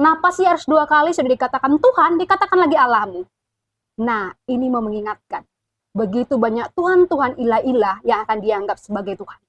Napa sih harus dua kali sudah dikatakan Tuhan, dikatakan lagi Allahmu? Nah, ini mau mengingatkan. Begitu banyak Tuhan-Tuhan ilah-ilah yang akan dianggap sebagai Tuhan.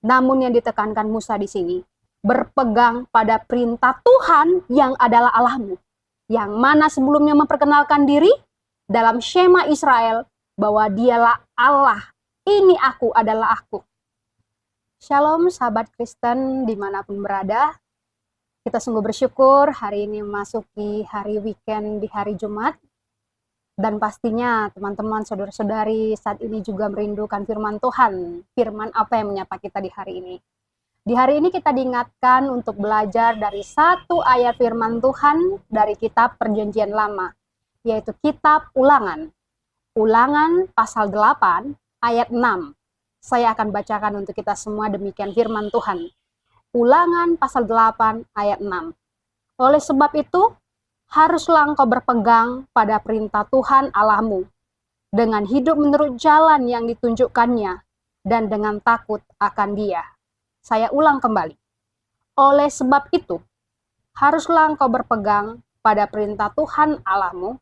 Namun yang ditekankan Musa di sini, berpegang pada perintah Tuhan yang adalah Allahmu. Yang mana sebelumnya memperkenalkan diri dalam Shema Israel bahwa dialah Allah. Ini aku adalah aku. Shalom sahabat Kristen dimanapun berada. Kita sungguh bersyukur hari ini memasuki hari weekend di hari Jumat. Dan pastinya teman-teman saudara-saudari saat ini juga merindukan firman Tuhan. Firman apa yang menyapa kita di hari ini? Di hari ini kita diingatkan untuk belajar dari satu ayat firman Tuhan dari kitab Perjanjian Lama, yaitu kitab Ulangan. Ulangan pasal 8 ayat 6. Saya akan bacakan untuk kita semua demikian firman Tuhan. Ulangan pasal 8 ayat 6. Oleh sebab itu, haruslah engkau berpegang pada perintah Tuhan Allahmu, dengan hidup menurut jalan yang ditunjukkannya, dan dengan takut akan Dia. Saya ulang kembali. Oleh sebab itu, haruslah engkau berpegang pada perintah Tuhan Allahmu,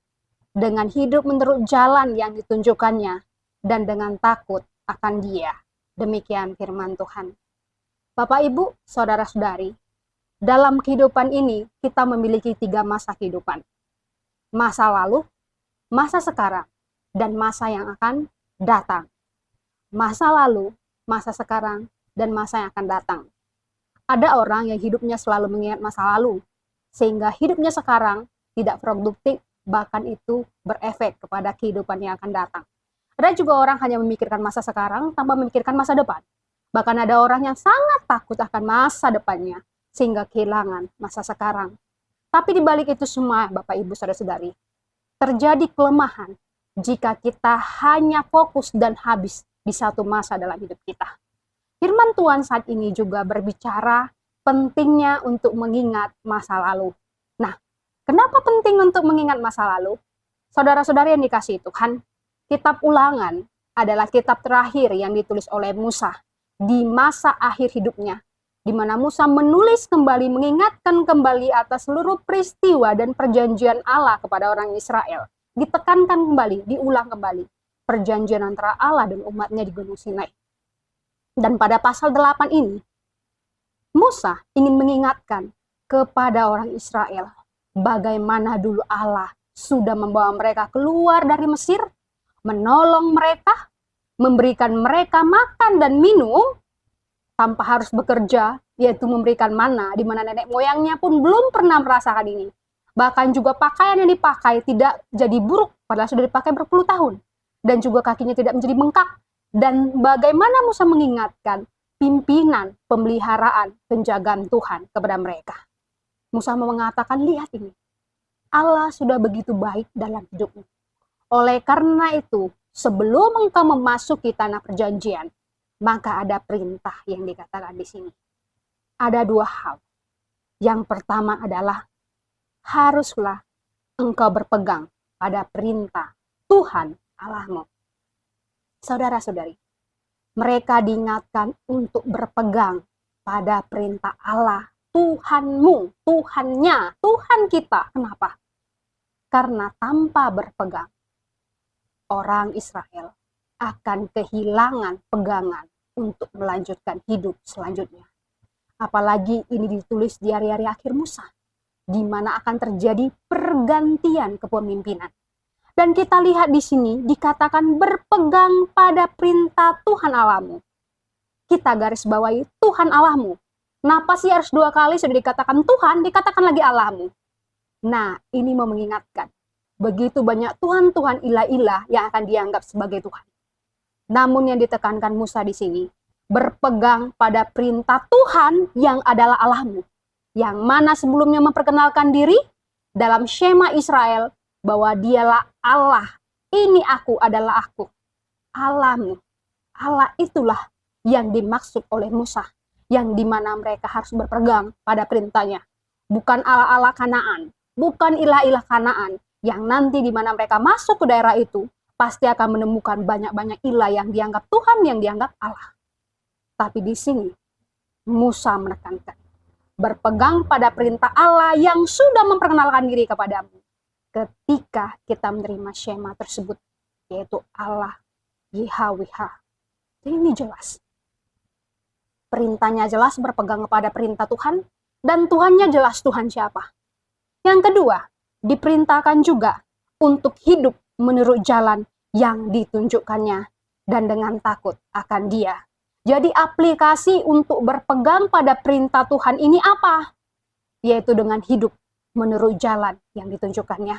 dengan hidup menurut jalan yang ditunjukkannya, dan dengan takut akan Dia. Demikian firman Tuhan. Bapak, Ibu, Saudara-saudari, dalam kehidupan ini kita memiliki 3 masa kehidupan. Masa lalu, masa sekarang, dan masa yang akan datang. Masa lalu, masa sekarang, dan masa yang akan datang. Ada orang yang hidupnya selalu mengingat masa lalu, sehingga hidupnya sekarang tidak produktif, bahkan itu berefek kepada kehidupan yang akan datang. Ada juga orang hanya memikirkan masa sekarang tanpa memikirkan masa depan. Bahkan ada orang yang sangat takut akan masa depannya, sehingga kehilangan masa sekarang. Tapi di balik itu semua, Bapak, Ibu, Saudara-saudari, terjadi kelemahan jika kita hanya fokus dan habis di satu masa dalam hidup kita. Firman Tuhan saat ini juga berbicara pentingnya untuk mengingat masa lalu. Nah, kenapa penting untuk mengingat masa lalu? Saudara-saudari yang dikasihi Tuhan, kitab Ulangan adalah kitab terakhir yang ditulis oleh Musa di masa akhir hidupnya, di mana Musa menulis kembali, mengingatkan kembali atas seluruh peristiwa dan perjanjian Allah kepada orang Israel. Ditekankan kembali, diulang kembali. Perjanjian antara Allah dan umatnya di Gunung Sinai. Dan pada pasal 8 ini, Musa ingin mengingatkan kepada orang Israel bagaimana dulu Allah sudah membawa mereka keluar dari Mesir, menolong mereka, memberikan mereka makan dan minum tanpa harus bekerja, yaitu memberikan mana, di mana nenek moyangnya pun belum pernah merasakan ini. Bahkan juga pakaian yang dipakai tidak jadi buruk, padahal sudah dipakai berpuluh tahun. Dan juga kakinya tidak menjadi bengkak. Dan bagaimana Musa mengingatkan pimpinan, pemeliharaan, penjagaan Tuhan kepada mereka. Musa mengatakan, lihat ini, Allah sudah begitu baik dalam hidupmu. Oleh karena itu, sebelum engkau memasuki tanah perjanjian, maka ada perintah yang dikatakan di sini. Ada 2 hal. Yang pertama adalah haruslah engkau berpegang pada perintah Tuhan Allahmu. Saudara-saudari, mereka diingatkan untuk berpegang pada perintah Allah, Tuhanmu, Tuhannya, Tuhan kita. Kenapa? Karena tanpa berpegang, orang Israel akan kehilangan pegangan untuk melanjutkan hidup selanjutnya. Apalagi ini ditulis di hari-hari akhir Musa, di mana akan terjadi pergantian kepemimpinan. Dan kita lihat di sini dikatakan berpegang pada perintah Tuhan Allahmu. Kita garis bawahi Tuhan Allahmu. Napa sih harus 2 kali sudah dikatakan Tuhan, dikatakan lagi Allahmu? Nah, ini mau mengingatkan. Begitu banyak Tuhan-Tuhan ilah-ilah yang akan dianggap sebagai Tuhan. Namun yang ditekankan Musa di sini, berpegang pada perintah Tuhan yang adalah Allahmu. Yang mana sebelumnya memperkenalkan diri dalam Shema Israel bahwa dialah Allah. Ini aku adalah aku. Allahmu. Allah itulah yang dimaksud oleh Musa. Yang dimana mereka harus berpegang pada perintahnya. Bukan Allah-Allah Kanaan. Bukan ilah-ilah Kanaan. Yang nanti dimana mereka masuk ke daerah itu, pasti akan menemukan banyak-banyak ilah yang dianggap Tuhan, yang dianggap Allah. Tapi di sini, Musa menekankan berpegang pada perintah Allah yang sudah memperkenalkan diri kepadamu ketika kita menerima Shema tersebut, yaitu Allah YHWH. Jadi ini jelas. Perintahnya jelas berpegang kepada perintah Tuhan, dan Tuhannya jelas Tuhan siapa. Yang kedua, diperintahkan juga untuk hidup menurut jalan yang ditunjukkannya dan dengan takut akan Dia. Jadi aplikasi untuk berpegang pada perintah Tuhan ini apa? Yaitu dengan hidup menurut jalan yang ditunjukkannya.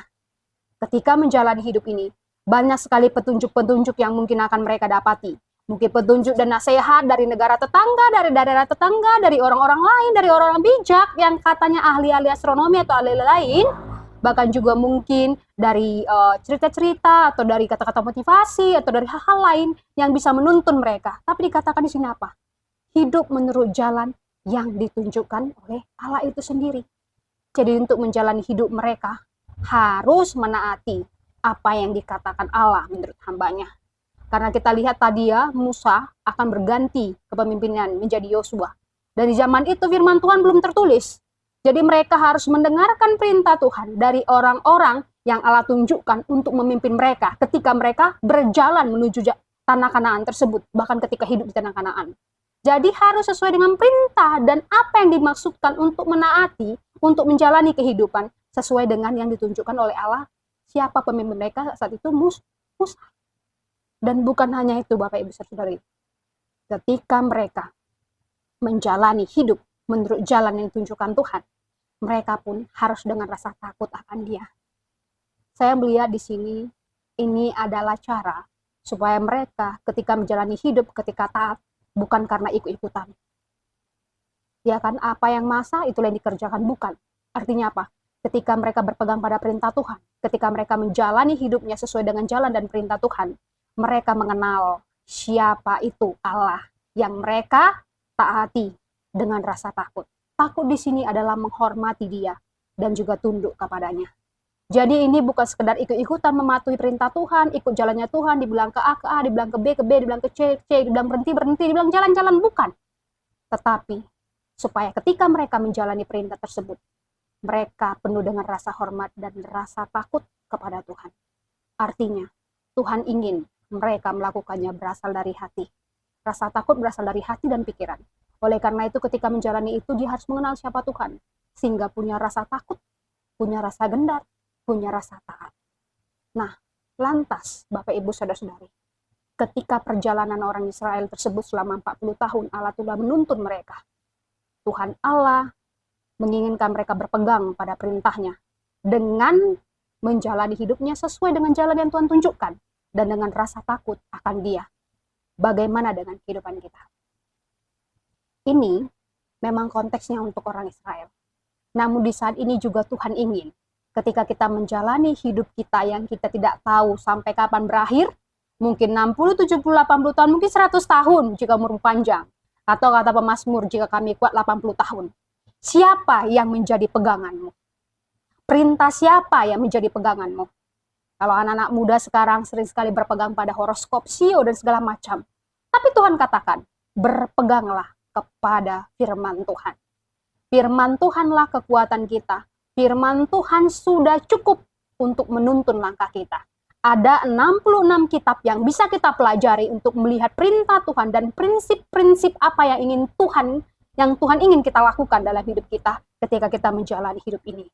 Ketika menjalani hidup ini, banyak sekali petunjuk-petunjuk yang mungkin akan mereka dapati. Mungkin petunjuk dan nasihat dari negara tetangga, dari daerah tetangga, dari orang-orang lain, dari orang-orang bijak yang katanya ahli-ahli astronomi atau ahli lain. Bahkan juga mungkin dari cerita-cerita atau dari kata-kata motivasi atau dari hal-hal lain yang bisa menuntun mereka. Tapi dikatakan di sini apa? Hidup menurut jalan yang ditunjukkan oleh Allah itu sendiri. Jadi untuk menjalani hidup mereka harus menaati apa yang dikatakan Allah menurut hambanya. Karena kita lihat tadi ya, Musa akan berganti kepemimpinan menjadi Yosua. Dan di zaman itu firman Tuhan belum tertulis. Jadi mereka harus mendengarkan perintah Tuhan dari orang-orang yang Allah tunjukkan untuk memimpin mereka ketika mereka berjalan menuju tanah Kanaan tersebut, bahkan ketika hidup di tanah Kanaan. Jadi harus sesuai dengan perintah dan apa yang dimaksudkan untuk menaati, untuk menjalani kehidupan sesuai dengan yang ditunjukkan oleh Allah. Siapa pemimpin mereka saat itu? Musa. Dan bukan hanya itu Bapak Ibu Saudari. Ketika mereka menjalani hidup menurut jalan yang ditunjukkan Tuhan, mereka pun harus dengan rasa takut akan Dia. Saya melihat di sini, ini adalah cara supaya mereka ketika menjalani hidup, ketika taat, bukan karena ikut-ikutan. Ya kan, apa yang masa itulah yang dikerjakan, bukan. Artinya apa? Ketika mereka berpegang pada perintah Tuhan, ketika mereka menjalani hidupnya sesuai dengan jalan dan perintah Tuhan, mereka mengenal siapa itu Allah yang mereka taati dengan rasa takut. Takut di sini adalah menghormati Dia dan juga tunduk kepadanya. Jadi ini bukan sekedar ikut-ikutan mematuhi perintah Tuhan, ikut jalannya Tuhan, dibilang ke A, dibilang ke B, dibilang ke C, dibilang berhenti, dibilang jalan-jalan, bukan. Tetapi supaya ketika mereka menjalani perintah tersebut, mereka penuh dengan rasa hormat dan rasa takut kepada Tuhan. Artinya, Tuhan ingin mereka melakukannya berasal dari hati. Rasa takut berasal dari hati dan pikiran. Oleh karena itu ketika menjalani itu dia harus mengenal siapa Tuhan. Sehingga punya rasa takut, punya rasa gentar, punya rasa taat. Nah, lantas Bapak Ibu Saudara-saudari, ketika perjalanan orang Israel tersebut selama 40 tahun Allah telah menuntun mereka. Tuhan Allah menginginkan mereka berpegang pada perintahnya dengan menjalani hidupnya sesuai dengan jalan yang Tuhan tunjukkan. Dan dengan rasa takut akan Dia. Bagaimana dengan kehidupan kita? Ini memang konteksnya untuk orang Israel. Namun di saat ini juga Tuhan ingin ketika kita menjalani hidup kita yang kita tidak tahu sampai kapan berakhir, mungkin 60, 70, 80 tahun, mungkin 100 tahun jika umur panjang. Atau kata pemazmur, jika kami kuat 80 tahun. Siapa yang menjadi peganganmu? Perintah siapa yang menjadi peganganmu? Kalau anak-anak muda sekarang sering sekali berpegang pada horoskop, sio, dan segala macam. Tapi Tuhan katakan, berpeganglah kepada firman Tuhan. Firman Tuhanlah kekuatan kita. Firman Tuhan sudah cukup untuk menuntun langkah kita. Ada 66 kitab yang bisa kita pelajari untuk melihat perintah Tuhan dan prinsip-prinsip apa yang Tuhan ingin kita lakukan dalam hidup kita ketika kita menjalani hidup ini.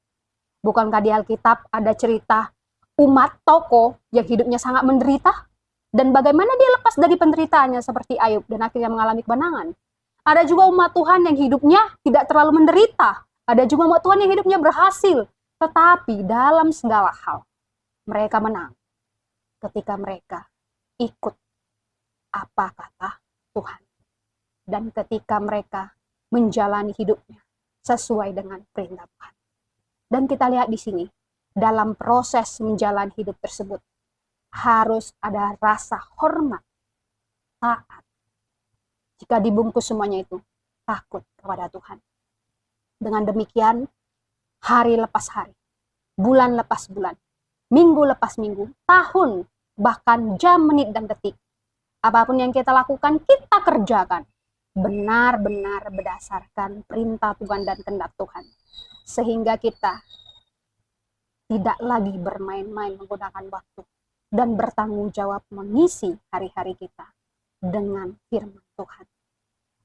Bukankah di Alkitab ada cerita umat tokoh yang hidupnya sangat menderita dan bagaimana dia lepas dari penderitaannya seperti Ayub dan akhirnya mengalami kemenangan. Ada juga umat Tuhan yang hidupnya tidak terlalu menderita. Ada juga umat Tuhan yang hidupnya berhasil. Tetapi dalam segala hal mereka menang ketika mereka ikut apa kata Tuhan. Dan ketika mereka menjalani hidupnya sesuai dengan perintah Tuhan. Dan kita lihat di sini, dalam proses menjalani hidup tersebut, harus ada rasa hormat, taat. Jika dibungkus semuanya itu, takut kepada Tuhan. Dengan demikian, hari lepas hari, bulan lepas bulan, minggu lepas minggu, tahun, bahkan jam, menit, dan detik. Apapun yang kita lakukan, kita kerjakan. benar-benar berdasarkan perintah Tuhan dan kehendak Tuhan. Sehingga kita tidak lagi bermain-main menggunakan waktu dan bertanggung jawab mengisi hari-hari kita dengan firman Tuhan.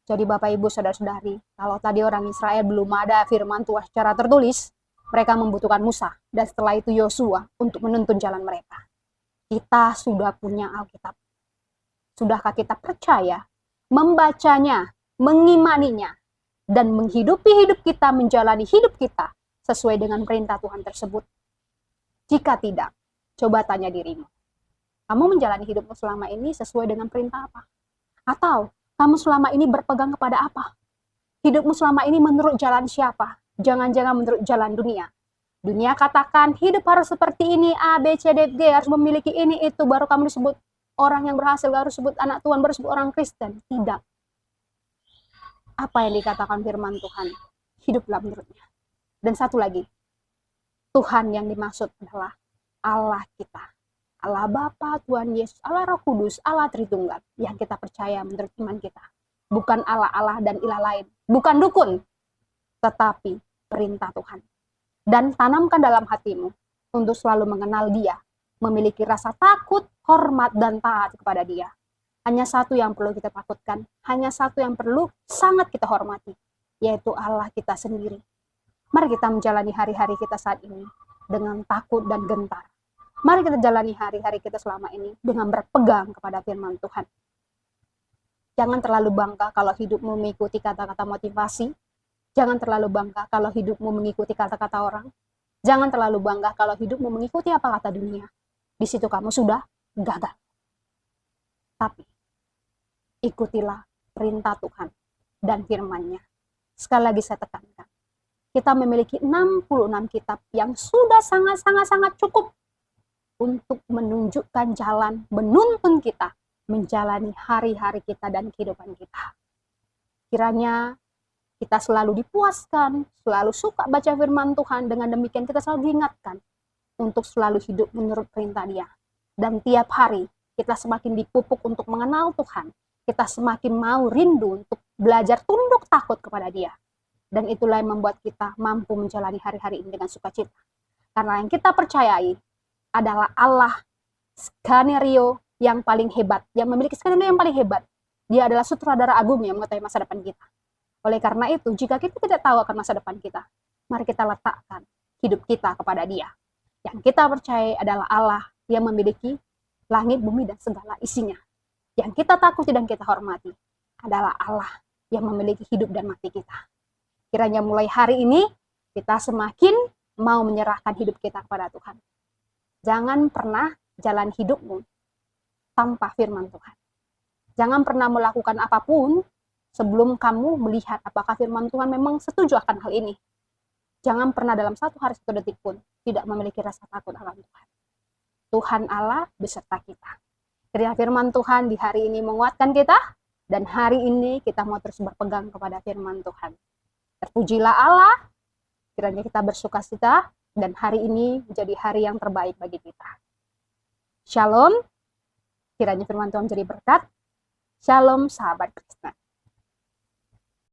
Jadi Bapak Ibu Saudara-saudari, kalau tadi orang Israel belum ada firman Tuhan secara tertulis, mereka membutuhkan Musa dan setelah itu Yosua untuk menuntun jalan mereka. Kita sudah punya Alkitab. Sudahkah kita percaya, membacanya, mengimaninya, dan menghidupi hidup kita, menjalani hidup kita sesuai dengan perintah Tuhan tersebut? Jika tidak, coba tanya dirimu. Kamu menjalani hidupmu selama ini sesuai dengan perintah apa? Atau kamu selama ini berpegang kepada apa? Hidupmu selama ini menurut jalan siapa? Jangan-jangan menurut jalan dunia. Dunia katakan hidup harus seperti ini, A, B, C, D, G, harus memiliki ini, itu, baru kamu disebut orang yang berhasil, baru disebut anak Tuhan, baru disebut orang Kristen. Tidak. Apa yang dikatakan firman Tuhan? Hiduplah menurutnya. Dan satu lagi, Tuhan yang dimaksud adalah Allah kita. Allah Bapa, Tuhan Yesus, Allah Roh Kudus, Allah Tritunggal yang kita percaya menurut iman kita. Bukan Allah-Allah dan ilah lain. Bukan dukun. Tetapi perintah Tuhan. Dan tanamkan dalam hatimu untuk selalu mengenal Dia, memiliki rasa takut, hormat, dan taat kepada Dia. Hanya satu yang perlu kita takutkan, hanya satu yang perlu sangat kita hormati, yaitu Allah kita sendiri. Mari kita menjalani hari-hari kita saat ini dengan takut dan gentar. Mari kita jalani hari-hari kita selama ini dengan berpegang kepada firman Tuhan. Jangan terlalu bangga kalau hidupmu mengikuti kata-kata motivasi. Jangan terlalu bangga kalau hidupmu mengikuti kata-kata orang. Jangan terlalu bangga kalau hidupmu mengikuti apa kata dunia. Di situ kamu sudah gagal. Tapi ikutilah perintah Tuhan dan firman-Nya. Sekali lagi saya tekankan. Kita memiliki 66 kitab yang sudah sangat-sangat cukup untuk menunjukkan jalan, menuntun kita menjalani hari-hari kita dan kehidupan kita. Kiranya kita selalu dipuaskan, selalu suka baca firman Tuhan, dengan demikian kita selalu diingatkan untuk selalu hidup menurut perintah Dia. Dan tiap hari kita semakin dipupuk untuk mengenal Tuhan, kita semakin mau rindu untuk belajar tunduk takut kepada Dia. Dan itulah yang membuat kita mampu menjalani hari-hari ini dengan sukacita. Karena yang kita percayai adalah Allah skenario yang paling hebat, yang memiliki skenario yang paling hebat. Dia adalah sutradara agung yang mengetahui masa depan kita. Oleh karena itu, jika kita tidak tahu akan masa depan kita, mari kita letakkan hidup kita kepada Dia. Yang kita percaya adalah Allah yang memiliki langit, bumi, dan segala isinya. Yang kita takuti dan kita hormati adalah Allah yang memiliki hidup dan mati kita. Kiranya mulai hari ini, kita semakin mau menyerahkan hidup kita kepada Tuhan. Jangan pernah jalan hidupmu tanpa firman Tuhan. Jangan pernah melakukan apapun sebelum kamu melihat apakah firman Tuhan memang setuju akan hal ini. Jangan pernah dalam satu hari, satu detik pun tidak memiliki rasa takut akan Tuhan. Tuhan Allah beserta kita. Kiranya firman Tuhan di hari ini menguatkan kita, dan hari ini kita mau terus berpegang kepada firman Tuhan. Terpujilah Allah, kiranya kita bersukacita, dan hari ini menjadi hari yang terbaik bagi kita. Shalom, kiranya firman Tuhan menjadi berkat. Shalom sahabat Kristen.